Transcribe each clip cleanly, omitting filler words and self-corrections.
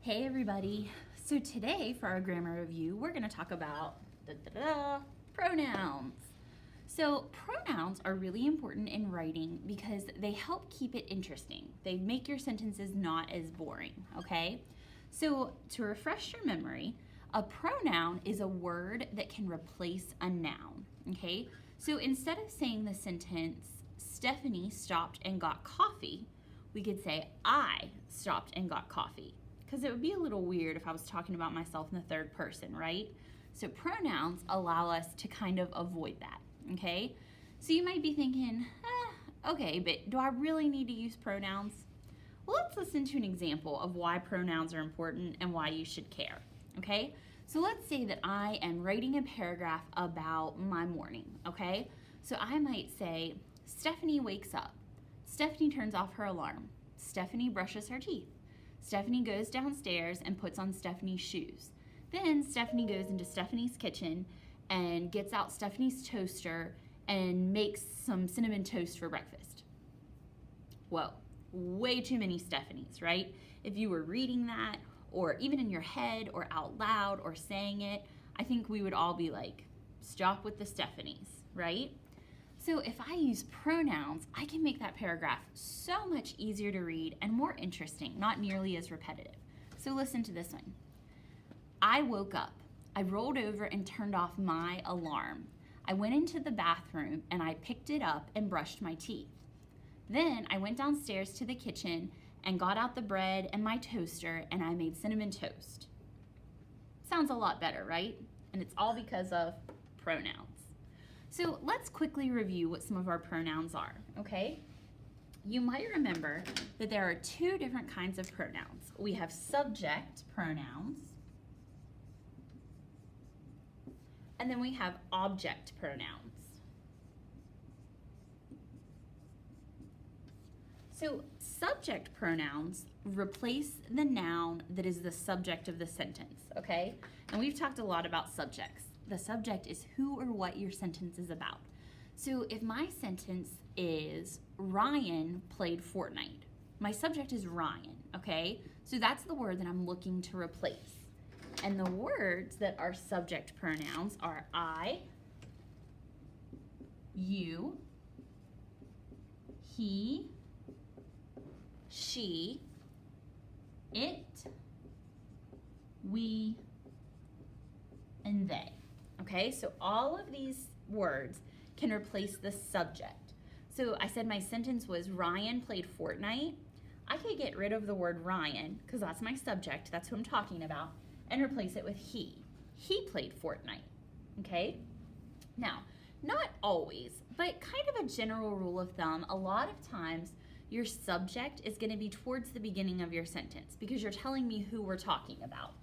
Hey everybody! So today for our grammar review, we're going to talk about pronouns. So pronouns are really important in writing because they help keep it interesting. They make your sentences not as boring, okay? So to refresh your memory, a pronoun is a word that can replace a noun, okay? So instead of saying the sentence, Stephanie stopped and got coffee, we could say, I stopped and got coffee. Because it would be a little weird if I was talking about myself in the third person, right? So pronouns allow us to kind of avoid that, okay? So you might be thinking, okay, but do I really need to use pronouns? Well, let's listen to an example of why pronouns are important and why you should care, okay? So let's say that I am writing a paragraph about my morning, okay? So I might say, Stephanie wakes up. Stephanie turns off her alarm. Stephanie brushes her teeth. Stephanie goes downstairs and puts on Stephanie's shoes. Then Stephanie goes into Stephanie's kitchen and gets out Stephanie's toaster and makes some cinnamon toast for breakfast. Whoa, way too many Stephanies, right? If you were reading that, or even in your head, or out loud, or saying it, I think we would all be like, stop with the Stephanies, right? So if I use pronouns, I can make that paragraph so much easier to read and more interesting, not nearly as repetitive. So listen to this one. I woke up. I rolled over and turned off my alarm. I went into the bathroom and I picked it up and brushed my teeth. Then I went downstairs to the kitchen and got out the bread and my toaster and I made cinnamon toast. Sounds a lot better, right? And it's all because of pronouns. So let's quickly review what some of our pronouns are, okay? You might remember that there are two different kinds of pronouns. We have subject pronouns, and then we have object pronouns. So subject pronouns replace the noun that is the subject of the sentence, okay? And we've talked a lot about subjects. The subject is who or what your sentence is about. So if my sentence is Ryan played Fortnite, my subject is Ryan, okay? So that's the word that I'm looking to replace. And the words that are subject pronouns are I, you, he, she, it, we, and they. Okay, so all of these words can replace the subject. So I said my sentence was Ryan played Fortnite. I could get rid of the word Ryan, because that's my subject, that's who I'm talking about, and replace it with he. He played Fortnite, okay? Now, not always, but kind of a general rule of thumb, a lot of times your subject is going to be towards the beginning of your sentence because you're telling me who we're talking about.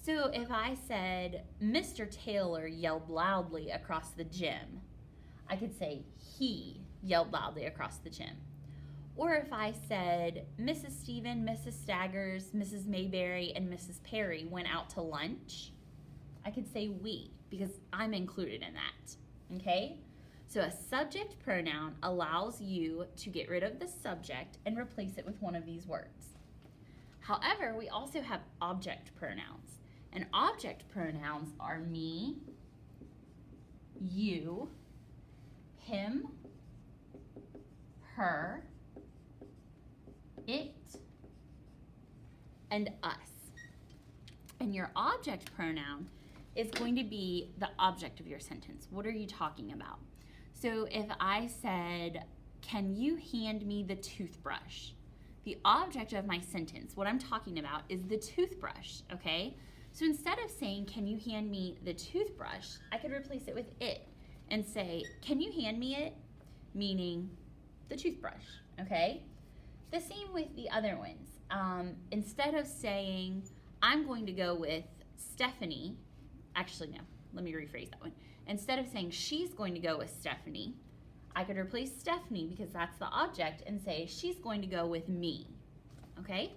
So if I said, Mr. Taylor yelled loudly across the gym, I could say, he yelled loudly across the gym. Or if I said, Mrs. Stephen, Mrs. Staggers, Mrs. Mayberry, and Mrs. Perry went out to lunch, I could say we, because I'm included in that, okay? So a subject pronoun allows you to get rid of the subject and replace it with one of these words. However, we also have object pronouns. And object pronouns are me, you, him, her, it, and us. And your object pronoun is going to be the object of your sentence. What are you talking about? So if I said, can you hand me the toothbrush? The object of my sentence, what I'm talking about, is the toothbrush, okay? So instead of saying, can you hand me the toothbrush, I could replace it with it and say, can you hand me it? Meaning the toothbrush, okay? The same with the other ones. Instead of saying, I'm going to go with Stephanie, actually no, let me rephrase that one. Instead of saying she's going to go with Stephanie, I could replace Stephanie because that's the object and say she's going to go with me, okay?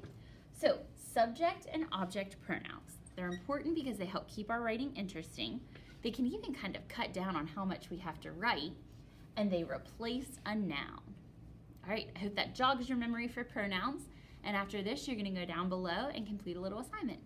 So subject and object pronouns. They're important because they help keep our writing interesting. They can even kind of cut down on how much we have to write, and they replace a noun. All right, I hope that jogs your memory for pronouns, And after this, you're going to go down below and complete a little assignment.